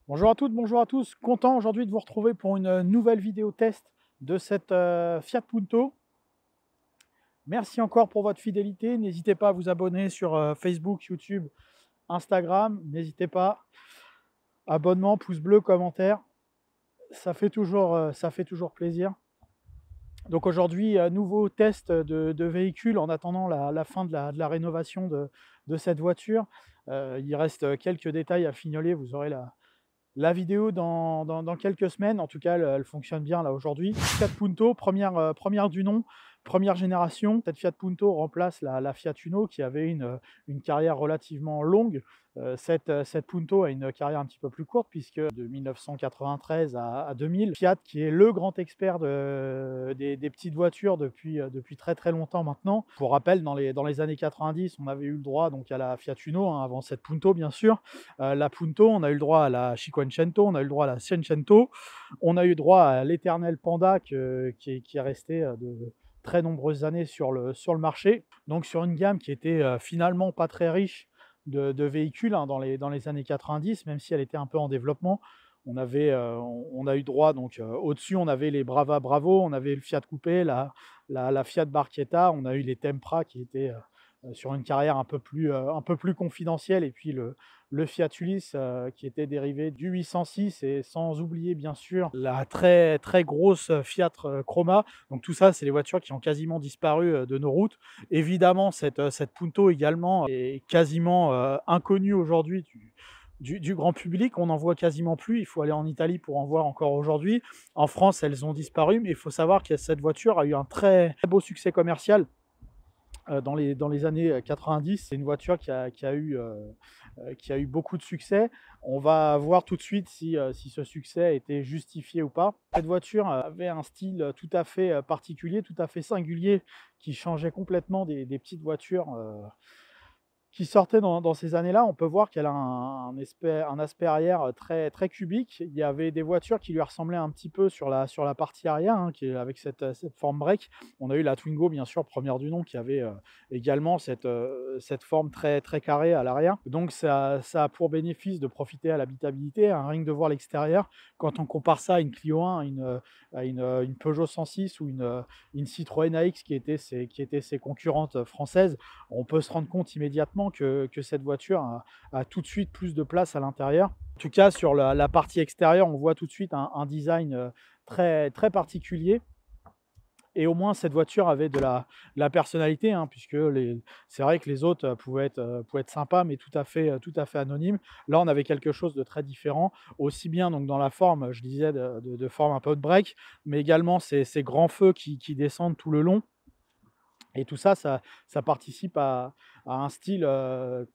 Bonjour à toutes, bonjour à tous. Content aujourd'hui de vous retrouver pour une nouvelle vidéo test de cette Fiat Punto. Merci encore pour votre fidélité. N'hésitez pas à vous abonner sur Facebook, YouTube, Instagram. N'hésitez pas. Abonnement, pouce bleu, commentaire. Ça fait toujours plaisir. Donc aujourd'hui, nouveau test de véhicule en attendant la fin de la rénovation de cette voiture. Il reste quelques détails à fignoler. Vous aurez la vidéo dans quelques semaines. En tout cas, elle fonctionne bien là aujourd'hui. Fiat Punto, première du nom, première génération. Cette Fiat Punto remplace la Fiat Uno qui avait une carrière relativement longue. Cette Punto a une carrière un petit peu plus courte puisque de 1993 à 2000. Fiat qui est le grand expert des petites voitures depuis très très longtemps maintenant. Pour rappel, dans les années 90, on avait eu le droit donc à la Fiat Uno, hein, avant cette Punto bien sûr. La Punto, on a eu le droit à la Cinquecento, on a eu le droit à la Cinquecento, on a eu droit à l'éternel Panda qui est resté de très nombreuses années sur le marché. Donc sur une gamme qui était finalement pas très riche de véhicules, hein, dans les années 90, même si elle était un peu en développement. On a eu droit, donc au-dessus, on avait les Brava Bravo, on avait le Fiat Coupé, la Fiat Barchetta, on a eu les Tempra qui étaient sur une carrière un peu plus confidentielle, et puis le Fiat Ulysse qui était dérivé du 806, et sans oublier bien sûr la très très grosse Fiat Croma. Donc tout ça, c'est les voitures qui ont quasiment disparu de nos routes. Évidemment, cette Punto également est quasiment inconnue aujourd'hui du grand public. On n'en voit quasiment plus. Il faut aller en Italie pour en voir encore aujourd'hui. En France, elles ont disparu, mais il faut savoir que cette voiture a eu un très, très beau succès commercial dans les années 90. C'est une voiture qui a eu beaucoup de succès. On va voir tout de suite si ce succès était justifié ou pas. Cette voiture avait un style tout à fait particulier, tout à fait singulier, qui changeait complètement des petites voitures qui sortait dans ces années-là. On peut voir qu'elle a un aspect arrière très, très cubique. Il y avait des voitures qui lui ressemblaient un petit peu sur la partie arrière, hein, avec cette forme break. On a eu la Twingo, bien sûr, première du nom, qui avait également cette forme très, très carrée à l'arrière. Donc ça a pour bénéfice de profiter à l'habitabilité, hein, rien que de voir l'extérieur. Quand on compare ça à une Clio 1, à une Peugeot 106 ou une Citroën AX qui étaient ses concurrentes françaises, on peut se rendre compte immédiatement que cette voiture a tout de suite plus de place à l'intérieur. En tout cas, sur la partie extérieure, on voit tout de suite un design très, très particulier. Et au moins, cette voiture avait de la personnalité, hein, puisque c'est vrai que les autres pouvaient être sympas, mais tout à fait anonymes. Là, on avait quelque chose de très différent, aussi bien donc dans la forme, je disais, de forme un peu de break, mais également ces grands feux qui descendent tout le long. Et tout ça, ça participe à un style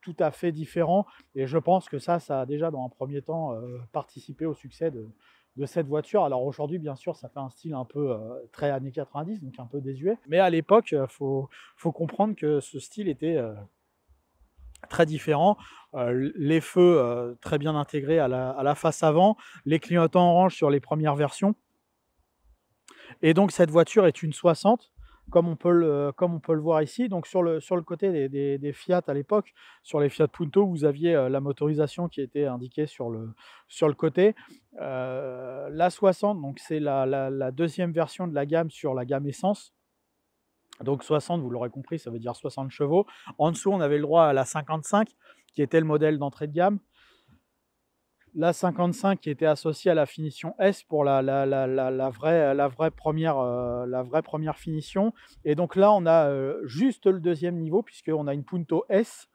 tout à fait différent. Et je pense que ça a déjà, dans un premier temps, participé au succès de cette voiture. Alors aujourd'hui, bien sûr, ça fait un style un peu très années 90, donc un peu désuet. Mais à l'époque, faut comprendre que ce style était très différent. Les feux très bien intégrés à la face avant, les clignotants orange sur les premières versions. Et donc cette voiture est une 60, comme on peut le voir ici. Donc sur le côté des Fiat à l'époque, sur les Fiat Punto, vous aviez la motorisation qui était indiquée sur le côté. La 60, donc c'est la deuxième version de la gamme sur la gamme essence. Donc 60, vous l'aurez compris, ça veut dire 60 chevaux. En dessous, on avait le droit à la 55, qui était le modèle d'entrée de gamme. La 55 qui était associée à la finition S pour la vraie première finition. Et donc là, on a juste le deuxième niveau, puisqu'on a une Punto S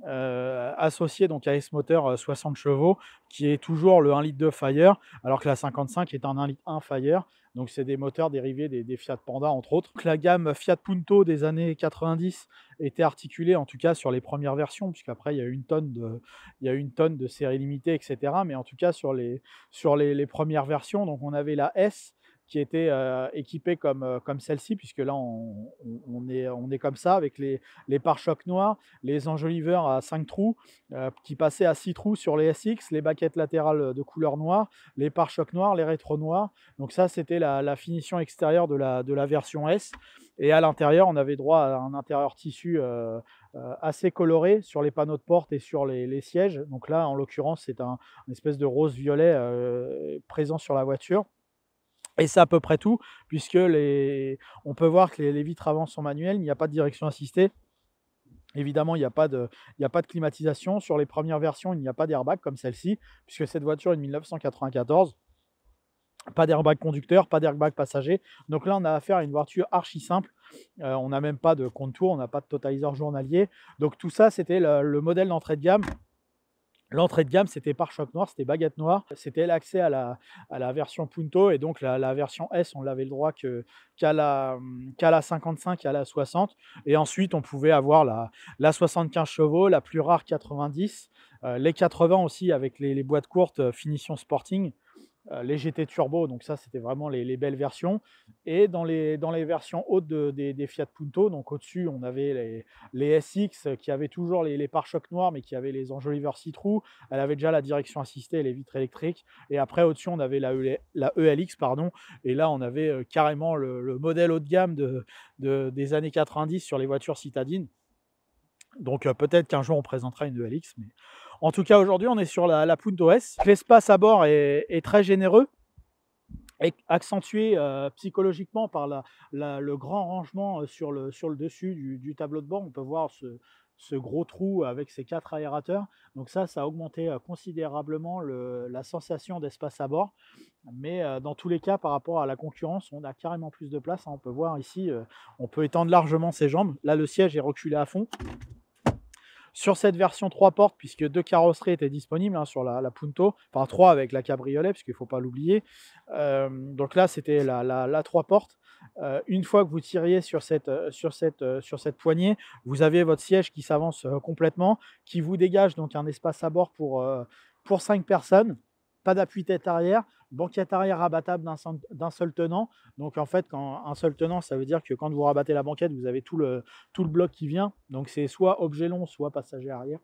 associée donc à S-Moteur 60 chevaux, qui est toujours le 1 litre de Fire, alors que la 55 est un 1 litre 1 Fire. Donc c'est des moteurs dérivés des Fiat Panda, entre autres. Donc la gamme Fiat Punto des années 90 était articulée, en tout cas sur les premières versions, puisqu'après il y a eu une tonne de séries limitées, etc. Mais en tout cas sur les premières versions, donc on avait la S qui était équipée comme celle-ci, puisque là on est comme ça, avec les pare-chocs noirs, les enjoliveurs à 5 trous qui passaient à 6 trous sur les SX, les baquettes latérales de couleur noire, les pare-chocs noirs, les rétros noirs. Donc ça, c'était la finition extérieure de la version S. Et à l'intérieur, on avait droit à un intérieur tissu assez coloré sur les panneaux de porte et sur les sièges. Donc là, en l'occurrence, c'est un espèce de rose-violet présent sur la voiture. Et c'est à peu près tout, puisque on peut voir que les vitres avant sont manuelles, il n'y a pas de direction assistée. Évidemment, il y a pas de climatisation. Sur les premières versions, il n'y a pas d'airbag comme celle-ci, puisque cette voiture est de 1994. Pas d'airbag conducteur, pas d'airbag passager. Donc là, on a affaire à une voiture archi simple. On n'a même pas de contour, on n'a pas de totaliseur journalier. Donc tout ça, c'était le modèle d'entrée de gamme. L'entrée de gamme, c'était pare-choc noir, c'était baguette noire. C'était l'accès à la version Punto, et donc la version S, on l'avait le droit qu'à la 55 et à la 60. Et ensuite, on pouvait avoir la 75 chevaux, la plus rare 90, les 80 aussi avec les boîtes courtes finition Sporting. Les GT Turbo, donc ça c'était vraiment les belles versions. Et dans les versions hautes des Fiat Punto, donc au-dessus on avait les SX qui avaient toujours les pare-chocs noirs, mais qui avaient les enjoliveurs see-through. Elle avait déjà la direction assistée et les vitres électriques. Et après au-dessus on avait la ELX, pardon. Et là on avait carrément le modèle haut de gamme des années 90 sur les voitures citadines. Donc peut-être qu'un jour on présentera une ELX, mais en tout cas aujourd'hui on est sur la Punto S. L'espace à bord est très généreux, et accentué psychologiquement par le grand rangement sur le dessus du tableau de bord. On peut voir ce gros trou avec ses 4 aérateurs. Donc ça a augmenté considérablement la sensation d'espace à bord. Mais dans tous les cas, par rapport à la concurrence, on a carrément plus de place, hein. On peut voir ici, on peut étendre largement ses jambes. Là, le siège est reculé à fond. Sur cette version 3 portes, puisque 2 carrosseries étaient disponibles, hein, sur la Punto, enfin 3 avec la cabriolet, puisqu'il ne faut pas l'oublier. Donc là, c'était la 3 portes. Une fois que vous tiriez sur cette poignée, vous avez votre siège qui s'avance complètement, qui vous dégage donc un espace à bord pour 5 personnes. Pas d'appui tête arrière, banquette arrière rabattable d'un seul tenant. Donc en fait, quand un seul tenant, ça veut dire que quand vous rabattez la banquette, vous avez tout le bloc qui vient. Donc c'est soit objet long, soit passager arrière.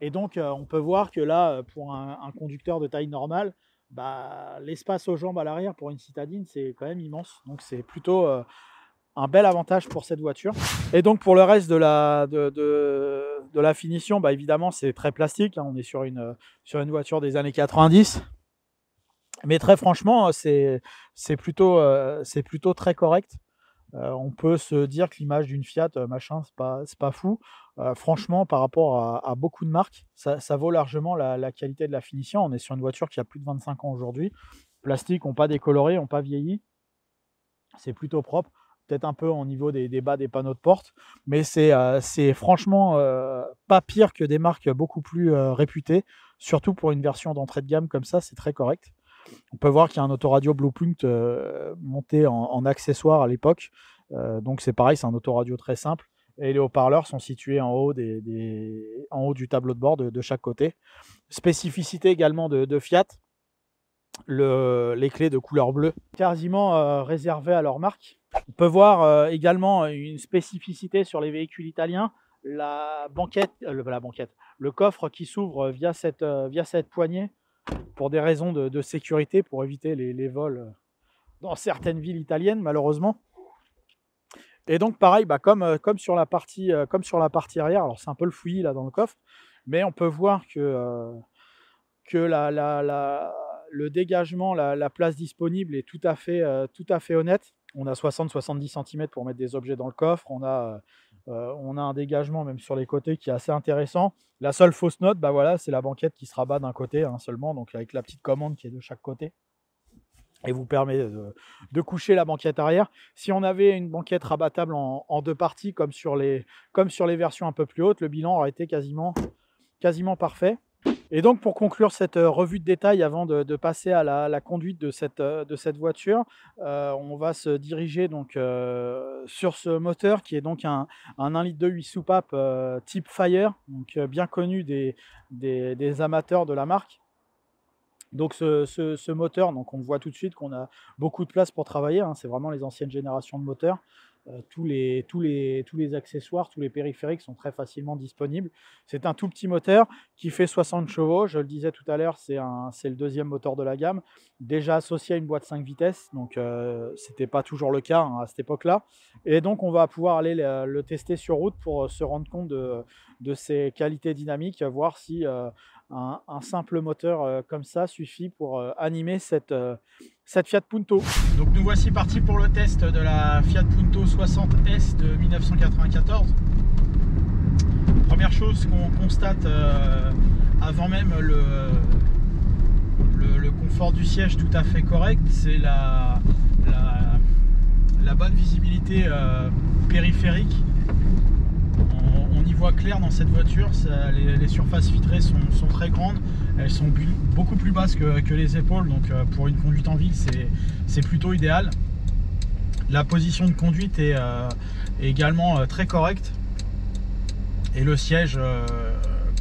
Et donc on peut voir que là, pour un conducteur de taille normale, bah, l'espace aux jambes à l'arrière pour une citadine, c'est quand même immense. Donc c'est plutôt un bel avantage pour cette voiture. Et donc pour le reste de la finition, bah évidemment c'est très plastique, hein. On est sur une voiture des années 90. Mais très franchement, c'est plutôt très correct. On peut se dire que l'image d'une Fiat, machin, c'est pas fou. Franchement, par rapport à beaucoup de marques, ça vaut largement la qualité de la finition. On est sur une voiture qui a plus de 25 ans aujourd'hui. Plastique, n'ont pas décoloré, n'ont pas vieilli. C'est plutôt propre. Peut-être un peu au niveau des bas des panneaux de porte. Mais c'est franchement pas pire que des marques beaucoup plus réputées. Surtout pour une version d'entrée de gamme comme ça, c'est très correct. On peut voir qu'il y a un autoradio Blueprint monté en accessoire à l'époque. Donc c'est pareil, c'est un autoradio très simple. Et les haut-parleurs sont situés en haut, en haut du tableau de bord de chaque côté. Spécificité également de Fiat, les clés de couleur bleue, quasiment réservées à leur marque. On peut voir également une spécificité sur les véhicules italiens, le coffre qui s'ouvre via cette poignée, pour des raisons de sécurité, pour éviter les vols dans certaines villes italiennes, malheureusement. Et donc pareil, bah, comme sur la partie arrière, alors c'est un peu le fouillis là dans le coffre, mais on peut voir que le dégagement, la place disponible est tout à fait honnête. On a 60-70 cm pour mettre des objets dans le coffre. On a un dégagement même sur les côtés qui est assez intéressant. La seule fausse note, bah voilà, c'est la banquette qui se rabat d'un côté, hein, seulement, donc avec la petite commande qui est de chaque côté et vous permet de coucher la banquette arrière. Si on avait une banquette rabattable en 2 parties comme sur les versions un peu plus hautes, le bilan aurait été quasiment parfait. Et donc pour conclure cette revue de détail, avant de passer à la conduite de cette voiture, on va se diriger donc sur ce moteur qui est donc un 1,2 litre 8 soupape type Fire, donc bien connu des amateurs de la marque. Donc ce moteur, donc on voit tout de suite qu'on a beaucoup de place pour travailler, hein. C'est vraiment les anciennes générations de moteurs. tous les accessoires, tous les périphériques sont très facilement disponibles. C'est un tout petit moteur qui fait 60 chevaux. Je le disais tout à l'heure, c'est le deuxième moteur de la gamme, déjà associé à une boîte 5 vitesses. Donc, ce n'était pas toujours le cas à cette époque-là. Et donc, on va pouvoir aller le tester sur route pour se rendre compte de ses qualités dynamiques, voir si un simple moteur comme ça suffit pour animer cette Fiat Punto. Donc nous voici partis pour le test de la Fiat Punto 60S de 1994. Première chose qu'on constate avant même le confort du siège tout à fait correct, c'est la bonne visibilité périphérique. On y voit clair dans cette voiture, les surfaces vitrées sont très grandes, elles sont beaucoup plus basses que les épaules, donc pour une conduite en ville c'est plutôt idéal. La position de conduite est également très correcte, et le siège,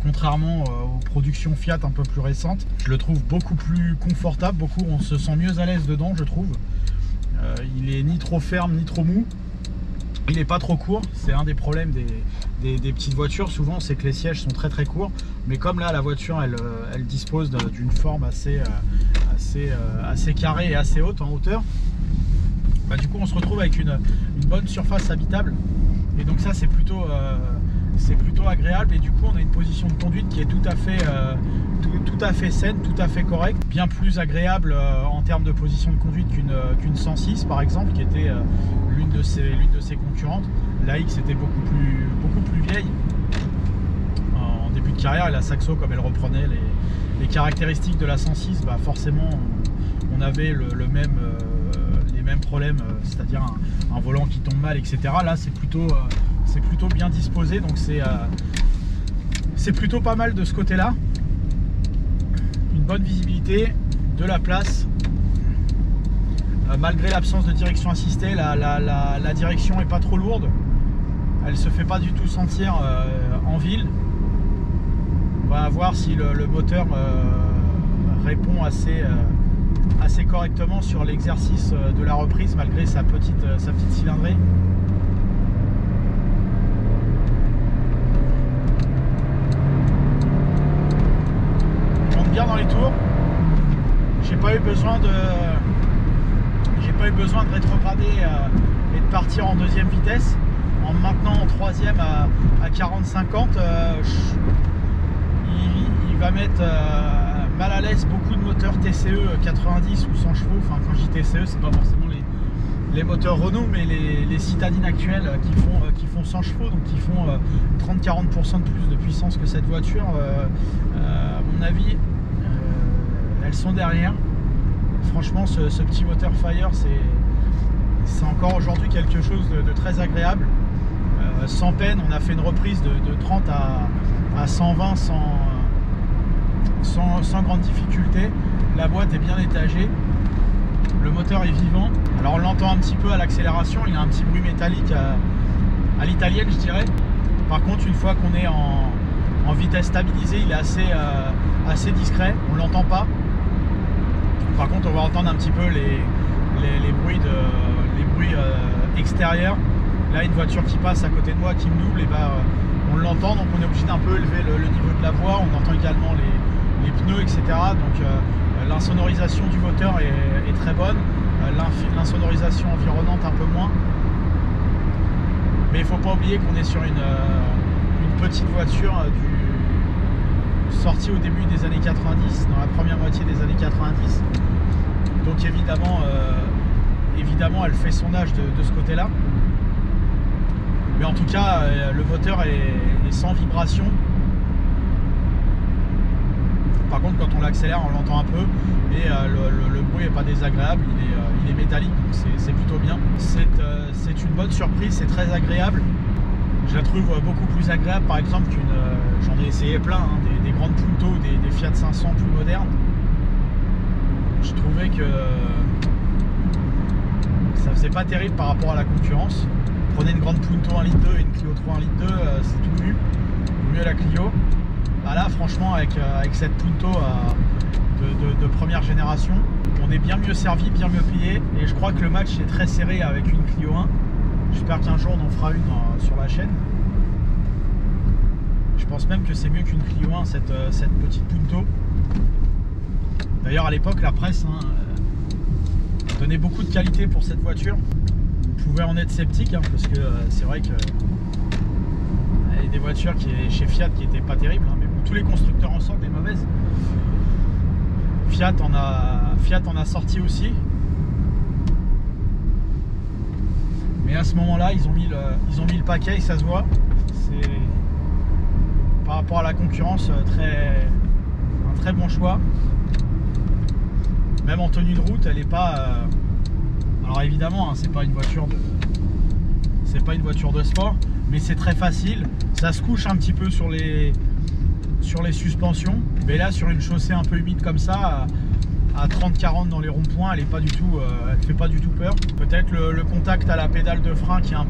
contrairement aux productions Fiat un peu plus récentes, je le trouve beaucoup plus confortable, on se sent mieux à l'aise dedans, je trouve. Il est ni trop ferme ni trop mou. Il n'est pas trop court, c'est un des problèmes des petites voitures, souvent c'est que les sièges sont très courts, mais comme là la voiture elle dispose d'une forme assez carrée et assez haute en hauteur, bah, du coup on se retrouve avec une bonne surface habitable, et donc ça c'est plutôt agréable, et du coup on a une position de conduite qui est tout à fait saine, tout à fait correcte, bien plus agréable en termes de position de conduite qu'une 106 par exemple, qui était l'une de ses concurrentes. La X était beaucoup plus vieille en début de carrière, et la Saxo, comme elle reprenait les caractéristiques de la 106, bah forcément on avait les mêmes problèmes, c'est-à-dire un volant qui tombe mal, etc. Là c'est plutôt bien disposé, donc c'est plutôt pas mal de ce côté là. Une bonne visibilité, de la place, malgré l'absence de direction assistée, la direction est pas trop lourde, elle se fait pas du tout sentir en ville. On va voir si le moteur répond assez correctement sur l'exercice de la reprise, malgré sa petite cylindrée. Bien dans les tours, j'ai pas eu besoin de rétrograder et de partir en deuxième vitesse. En maintenant en troisième à 40-50, il va mettre mal à l'aise beaucoup de moteurs TCE 90 ou 100 chevaux. Enfin, quand je dis TCE, c'est pas forcément les moteurs Renault, mais les citadines actuelles qui font 100 chevaux, donc qui font 30-40% de plus de puissance que cette voiture. À mon avis, elles sont derrière. Franchement, ce petit moteur Fire, c'est encore aujourd'hui quelque chose de très agréable. Sans peine, on a fait une reprise de 30 à 120 sans grande difficulté. La boîte est bien étagée, le moteur est vivant. Alors on l'entend un petit peu à l'accélération, il a un petit bruit métallique à l'italienne, je dirais. Par contre, une fois qu'on est en vitesse stabilisée, il est assez discret, on l'entend pas. Par contre, on va entendre un petit peu les bruits extérieurs. Là, une voiture qui passe à côté de moi, qui me double, et bah, on l'entend, donc on est obligé d'un peu élever le niveau de la voix. On entend également les pneus, etc. Donc l'insonorisation du moteur est très bonne, l'insonorisation environnante un peu moins. Mais il ne faut pas oublier qu'on est sur une petite voiture sortie au début des années 90, dans la première moitié des années 90. Donc évidemment elle fait son âge de ce côté-là. Mais en tout cas, le moteur est sans vibration. Par contre, quand on l'accélère, on l'entend un peu, et le bruit n'est pas désagréable, il est métallique, donc c'est plutôt bien. C'est une bonne surprise, c'est très agréable. Je la trouve beaucoup plus agréable, par exemple, j'en ai essayé plein, hein, des grandes Punto, des Fiat 500 plus modernes. Je trouvais que ça faisait pas terrible par rapport à la concurrence. Prenez une grande Punto 1,2 litre et une Clio 3 1,2 litre, c'est tout mieux. Mieux la Clio. Bah là, franchement, avec cette Punto de première génération, on est bien mieux servi, bien mieux payé, et je crois que le match est très serré avec une Clio 1. J'espère qu'un jour on en fera une sur la chaîne. Je pense même que c'est mieux qu'une Clio 1, cette petite Punto. D'ailleurs à l'époque la presse donnait beaucoup de qualité pour cette voiture. Vous pouvez en être sceptique parce que c'est vrai que il y a des voitures chez Fiat qui n'étaient pas terribles, mais bon, tous les constructeurs en sortent des mauvaises. Fiat en a sorti aussi. Mais à ce moment-là, ils ont mis le paquet et ça se voit. C'est par rapport à la concurrence un très bon choix. Même en tenue de route, elle n'est pas. Alors évidemment, c'est pas une voiture de sport, mais c'est très facile. Ça se couche un petit peu sur les suspensions, mais là sur une chaussée un peu humide comme ça, à 30-40 dans les ronds-points, elle fait pas du tout peur. Peut-être le contact à la pédale de frein qui est un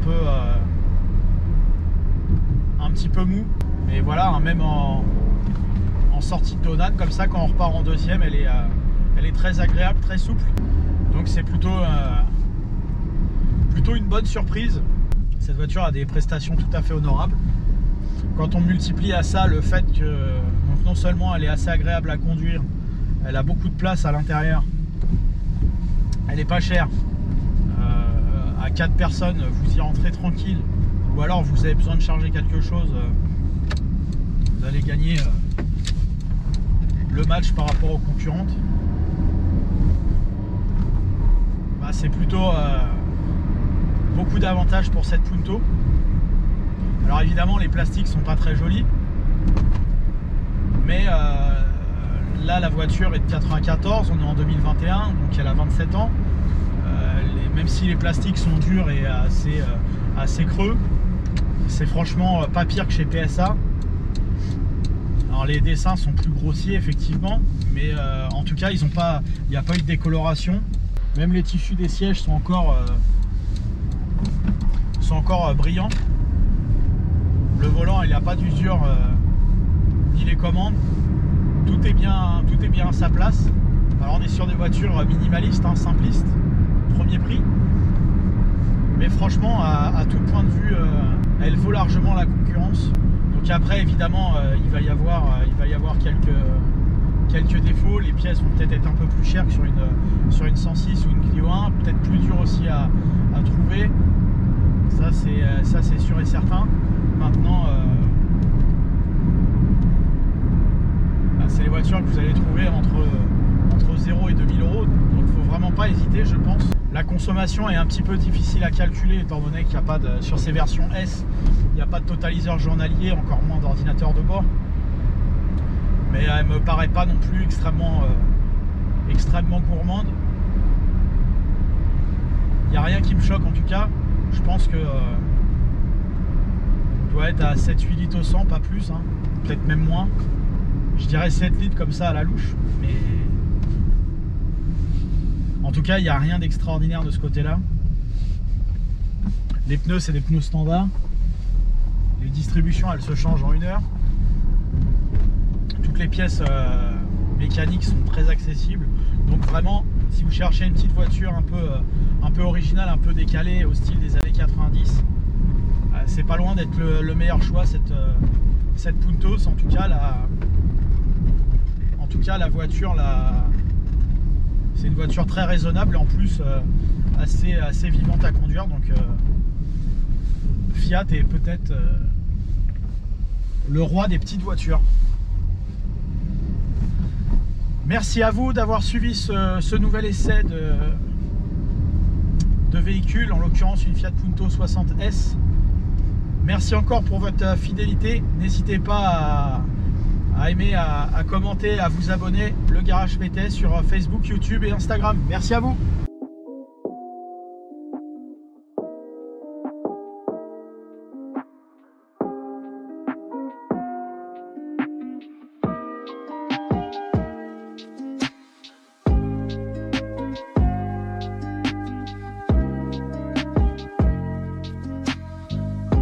petit peu mou, mais voilà, même en sortie de donade comme ça, quand on repart en deuxième, elle est très agréable, très souple. Donc c'est plutôt une bonne surprise. Cette voiture a des prestations tout à fait honorables. Quand on multiplie à ça le fait que donc non seulement elle est assez agréable à conduire, elle a beaucoup de place à l'intérieur, elle est pas chère, à 4 personnes vous y rentrez tranquille, ou alors vous avez besoin de charger quelque chose, vous allez gagner le match par rapport aux concurrentes. C'est plutôt beaucoup d'avantages pour cette Punto. Alors évidemment les plastiques sont pas très jolis, mais là la voiture est de 94, on est en 2021, donc elle a 27 ans. Même si les plastiques sont durs et assez creux, c'est franchement pas pire que chez PSA. Alors les dessins sont plus grossiers effectivement, mais en tout cas il n'y a pas eu de décoloration. Même les tissus des sièges sont encore brillants. Le volant, il n'y a pas d'usure ni les commandes. Tout est bien à sa place. Alors on est sur des voitures minimalistes, simplistes, premier prix. Mais franchement, à tout point de vue, elle vaut largement la concurrence. Donc après, évidemment, il va y avoir quelques défauts. Les pièces vont peut-être être un peu plus chères que sur une 106 ou une Clio 1, peut-être plus dur aussi à trouver. Ça c'est sûr et certain. Maintenant, c'est les voitures que vous allez trouver entre 0 et 2000 €. Donc il ne faut vraiment pas hésiter, je pense. La consommation est un petit peu difficile à calculer étant donné qu'il n'y a pas sur ces versions S, il n'y a pas de totaliseur journalier, encore moins d'ordinateur de bord. Mais elle me paraît pas non plus extrêmement gourmande. Il n'y a rien qui me choque en tout cas. Je pense que on doit être à 7-8 litres au 100, pas plus, peut-être même moins. Je dirais 7 litres comme ça à la louche, mais en tout cas il n'y a rien d'extraordinaire de ce côté-là. Les pneus, c'est des pneus standards. Les distributions, elles se changent en 1 heure. Toutes les pièces mécaniques sont très accessibles. Donc vraiment, si vous cherchez une petite voiture un peu originale, un peu décalée au style des années 90, c'est pas loin d'être le meilleur choix, cette Punto. En tout cas la voiture c'est une voiture très raisonnable et en plus assez vivante à conduire. Donc Fiat est peut-être le roi des petites voitures. Merci à vous d'avoir suivi ce nouvel essai de véhicule, en l'occurrence une Fiat Punto 60S. Merci encore pour votre fidélité. N'hésitez pas à aimer, à commenter, à vous abonner. Le Garage PT sur Facebook, YouTube et Instagram. Merci à vous.